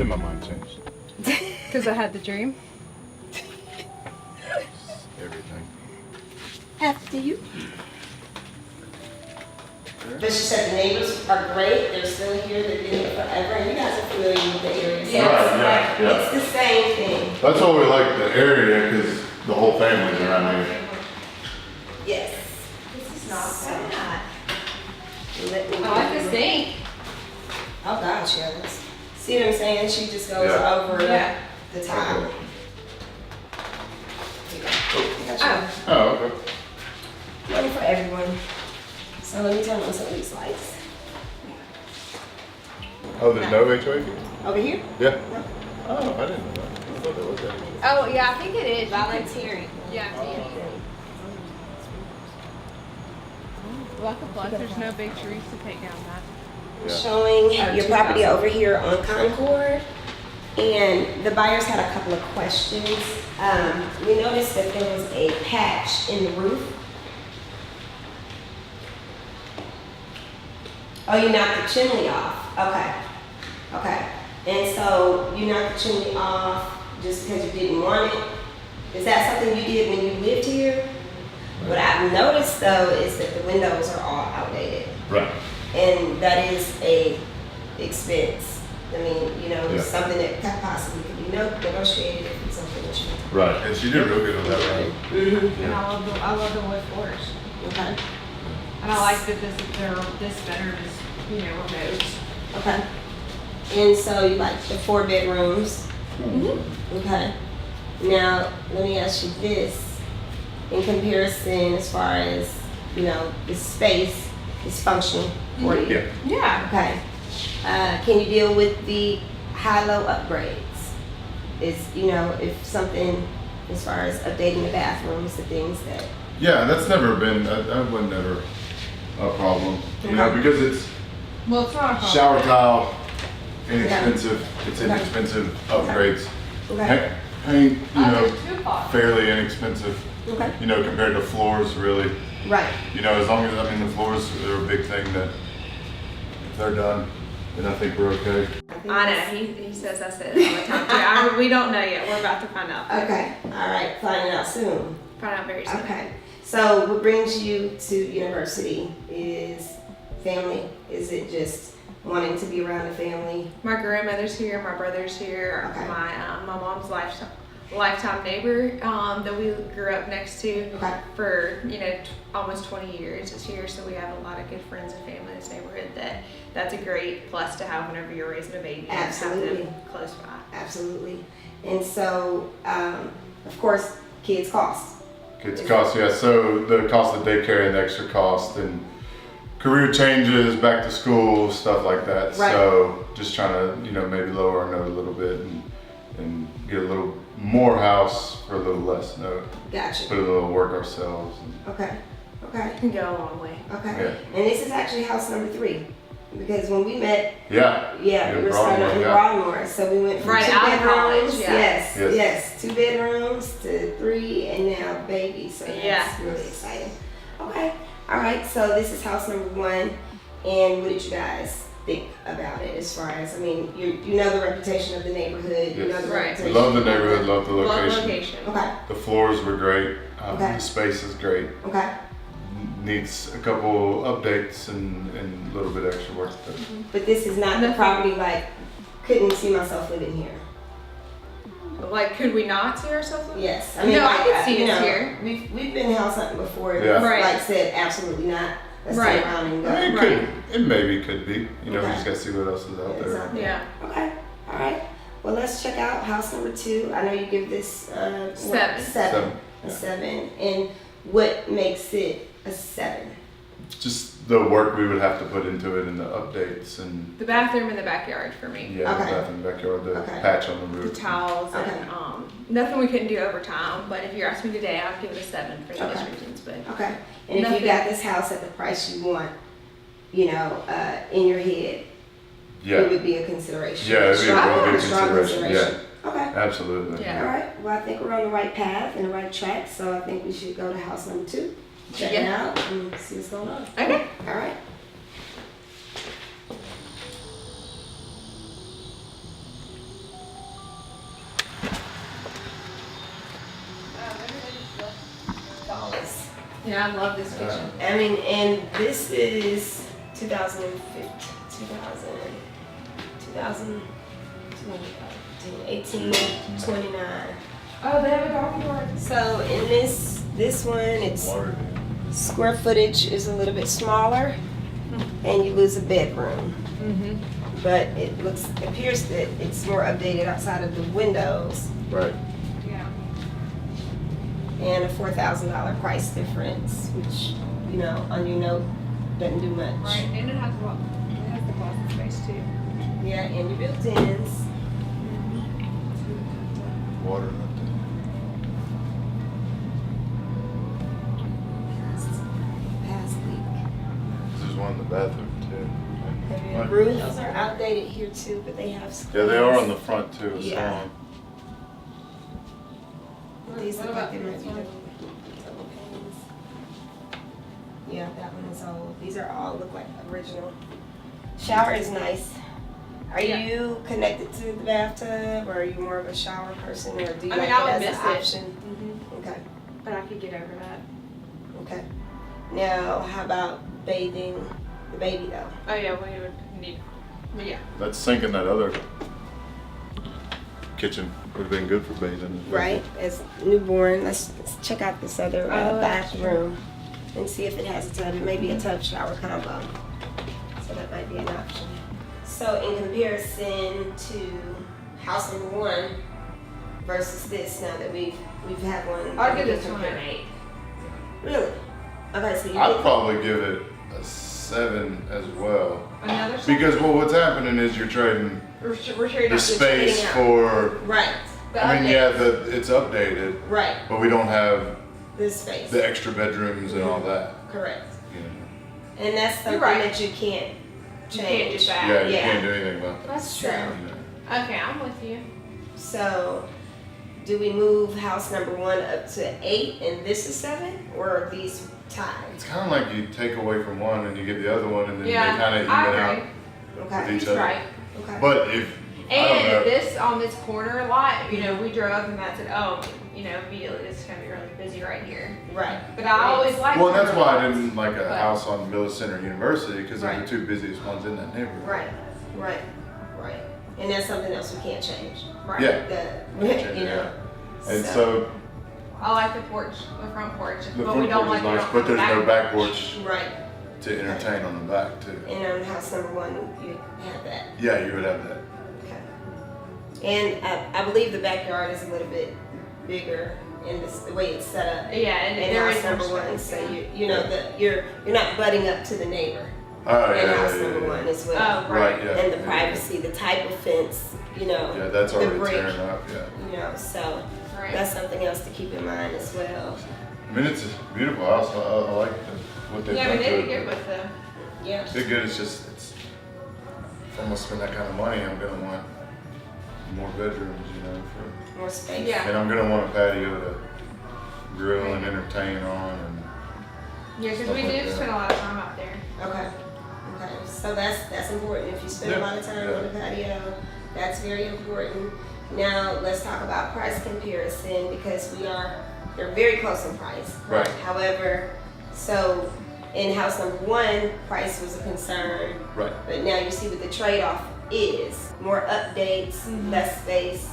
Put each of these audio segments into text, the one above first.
Then my mind changed. Because I had the dream. Everything. After you. But she said the neighbors are great. They're still here. They've been here forever. And you guys are familiar with the area. So Right, yeah. it's the same thing. That's why we like the area, because the whole family's around here. Yes. This is not bad. Let me I like the sink. Oh gosh, yes. See what I'm saying? She just goes Yeah. over the top. Okay. I got you. Oh, okay. Money for everyone. So let me turn on some of these lights. Oh, there's no HOA? Over here? Yeah. Oh, I didn't know that. I thought there was that. Oh, yeah, I think it is. Volunteering. Yeah. Lucky plus, there's no big trees to take down that. Yeah. Showing your property 2000. over here on Concord. And the buyers had a couple of questions. We noticed that there was a patch in the roof. Oh, you knocked the chimney off. Okay. Okay. And so you knocked the chimney off just because you didn't want it. Is that something you did when you lived here? What I've noticed though is that the windows are all outdated. Right. And that is a expense. I mean, you know, Yeah. something that possibly could be negotiated if it's something that you. Right. And she did real good on that, right? Mm-hmm. And I love the wood floors. Okay. And I like that they're this better is, you know, remote. Okay. And so you like the 4 bedrooms. Mm-hmm. Okay. Now, let me ask you this. In comparison, as far as, you know, the space is functional for you. Yeah. Yeah. Okay. Can you deal with the high-low upgrades? Is, you know, if something as far as updating the bathrooms, the things that. Yeah, that's never been, that was never a problem. You know, Okay. because it's Well, it's not a problem. shower tile, inexpensive, it's Okay. inexpensive upgrades. Okay. Paint, you know, There's 2 pots. fairly inexpensive, Okay. you know, compared to floors, really. Right. You know, as long as, I mean, the floors are a big thing that if they're done, then I think we're okay. I know, he says I said it all the time too. We don't know yet. We're about to find out. Okay. All right. Finding out soon. Find out very soon. Okay. So what brings you to university is family? Is it just wanting to be around the family? My grandmother's here, my brother's here, Okay. my mom's lifetime neighbor that we grew up next to Okay. for, you know, almost 20 years is here. So we have a lot of good friends and family in this neighborhood that's a great plus to have whenever you're raising a baby. Absolutely. And have them close by. Absolutely. And so, of course, kids cost. Kids cost, yeah, so the cost of daycare and the extra cost and career changes, back to school, stuff like that. Right. So just trying to, you know, maybe lower our note a little bit and get a little more house for a little less note. Gotcha. Put a little work ourselves. And, Okay. Okay. Can go a long way. Okay. Yeah. And this is actually house number 3. Because when we met, yeah. we were starting in Broadmoor. So we went from Right 2 out of bedrooms. college, yeah. Yes. 2 bedrooms to 3 and now baby. So that's Yeah. really exciting. Okay. All right. So this is house number 1. And what did you guys think about it as far as, I mean, you know the reputation of the neighborhood. You know Yes. the Right. reputation. Love the neighborhood, love the Love location. location. Okay. The floors were great. Okay. The space is great. Okay. Needs a couple updates and a little bit extra work. But But this is not the property like, couldn't see myself living here. Like, could we not see ourselves? Yes, I No, I like, could see you us know, here. We've been house hunting before. And Yeah. Right. Like said, absolutely not. Let's Right. turn around and go. I mean, Right. it maybe could be. You know, we Okay. just gotta see what else is out It's there. out there. Yeah. Okay. All right. Well, let's check out house number 2. I know you give this what? 7. 7. A Yeah. 7. And what makes it a 7? Just the work we would have to put into it and the updates and The bathroom in the backyard for me. yeah, Okay. the bathroom in the backyard, the Okay. patch on the The roof. towels Okay. and nothing we couldn't do over time. But if you're asking me today, I'd give it a 7 for those Okay. reasons. But Okay. And if Nothing. you got this house at the price you want, you know, in your head, Yeah, it would be a consideration. yeah, it'd be a real good Strong consideration. Okay. Yeah, absolutely. Yeah. All right. Well, I think we're on the right path and the right track. So I think we should go to house number 2, check it Yeah. out, and see what's going on. okay. All right. Yeah, I love this kitchen. I mean, and this is 2015, 18, 29. Oh, they have a doggy door. So in this one, it's Water. square footage is a little bit smaller, and you lose a bedroom. Mm-hmm. But appears that it's more updated outside of the windows, Right. Yeah. and a $4,000 price difference, which, you know, on your note doesn't do much. Right, and it has the closet space too. Yeah, and your built-ins. Water. Past leak. This is one in the bathroom too. Right. Roofs are outdated here too, but they have. Yeah, they are on the front too. Yeah. So, These What look like about they might this be one? double panes. Yeah, that one is old. These are all look like original. Shower is nice. Are Yeah. you connected to the bathtub, or are you more of a shower person, or do you I mean, like I would it as miss an it. option? Mm-hmm. Okay, But I could get over that. okay. Now, how about bathing the baby though? Oh yeah, we would need. Yeah. that sink in that other kitchen would have been good for bathing. Right, as newborn, let's check out this other that's bathroom and see if it has a tub. It may be a tub shower combo, so that might be an option. So in comparison to house number one versus this, now that we've had one. I'll that give we this can one an compare. 8. Really? Okay, so you I'd think- probably give it a 7 as well. Another side? Because what's happening is you're trading We're trading the out space trading out. for. Right, the I mean, updates. yeah, it's updated, right, but we don't have this space, the extra bedrooms and all that. correct. You know. And that's something right. that you can't You can't do change. that. Yeah, you Yeah. can't do anything about that. That's So- true. You know. Okay, I'm with you. So, do we move house number one up to 8 and this is 7, or are these tied? It's kind of like you take away from one and you get the other one, and then Yeah, they kind of even I out agree. with Okay, each He's other. right. okay. But if I don't And know, this on this corner lot, you know, we drove and that said, oh, you know, immediately it's gonna be really busy right here. Right. But I always like. well, that's corner why I lots. didn't like a But- house on Millis Center University, because they're Right. the two busiest ones in that neighborhood. Right, right, right. And that's something else we can't change. Right. Yeah. You know. And so I like the porch, the front porch, the but we front don't porch like is it nice, on but the there's no back porch. porch Right. to entertain on the back too. And on house number one, you have that. Yeah, you would have that. Okay. And I believe the backyard is a little bit bigger in the way it's set up. Yeah, and In there house is more number one, space, so yeah. you know that you're not butting up to the neighbor Oh in yeah, house yeah, number yeah, one yeah. as well. Oh, Right, right. yeah. And the yeah, privacy, the type of fence, you know. Yeah, that's the already brick, tearing up. Yeah. You know, so Right. that's something else to keep in mind as well. I mean, it's a beautiful house. I like what they've Yeah, done we to did it. good with the. Yeah. It's good. It's just if I'm gonna spend that kind of money, I'm gonna want more bedrooms, you know, More space. Yeah. and I'm gonna want a patio to grill and entertain on, and Yeah, because Stuff we like do that. spend a lot of time out there. Okay. Okay. So that's important. If you spend a Yeah, lot of time yeah. on the patio, that's very important. Now let's talk about price comparison because they're very close in price. Right. However, so in house number one, price was a concern, right. but now you see what the trade-off is: more updates, Mhm. less space,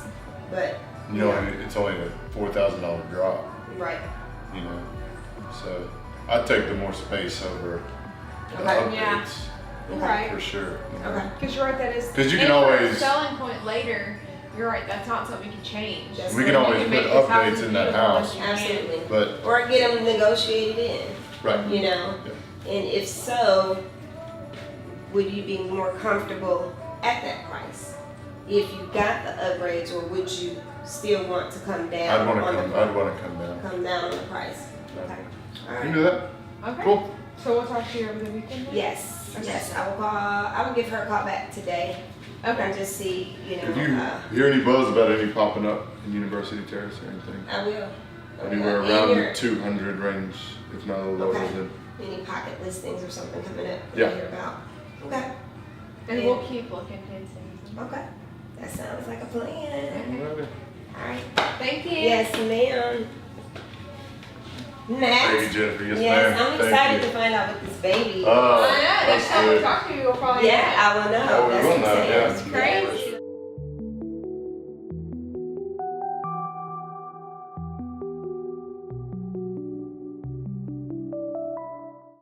but You know, and it's only a $4,000 drop, right. you know, so I'd take the more space over the Okay. updates Yeah. Okay. Right. for sure. You know? Okay. Because you're right, that is. 'Cause you can and for a always- selling point later, you're right, that's not something we can change. That's We can right. always You put make this house updates as in that beautiful as house, you can. Absolutely. but Or get them negotiated in. right. You know. Yeah. And if so, would you be more comfortable at that price if you got the upgrades, or would you still want to come down? I'd want on to the come. I'd want to come down. come down on the price. Okay. All You can right. do that. Okay. Cool. So we'll talk to you over the weekend? then? Yes. Okay. Yes. I will call. I will give her a call back today and Okay. just see. You If know. you hear any buzz about any popping up in University Terrace or anything, I will. anywhere And around your- the 200 range, if not a little lower Okay. than. any pocket listings or something coming up that Yeah. you hear about. Okay. And Yeah. we'll keep looking into it. Okay. That sounds like a plan. Alrighty. All right. Thank you. Yes, ma'am. Matt. Thank you, Jennifer. Yes, Yes, ma'am. I'm Thank excited you. to find out what this baby. Oh, I know, next that's time we good. talk to you, we'll probably. Yeah, I will know. Oh, we That's will what I'm know, saying.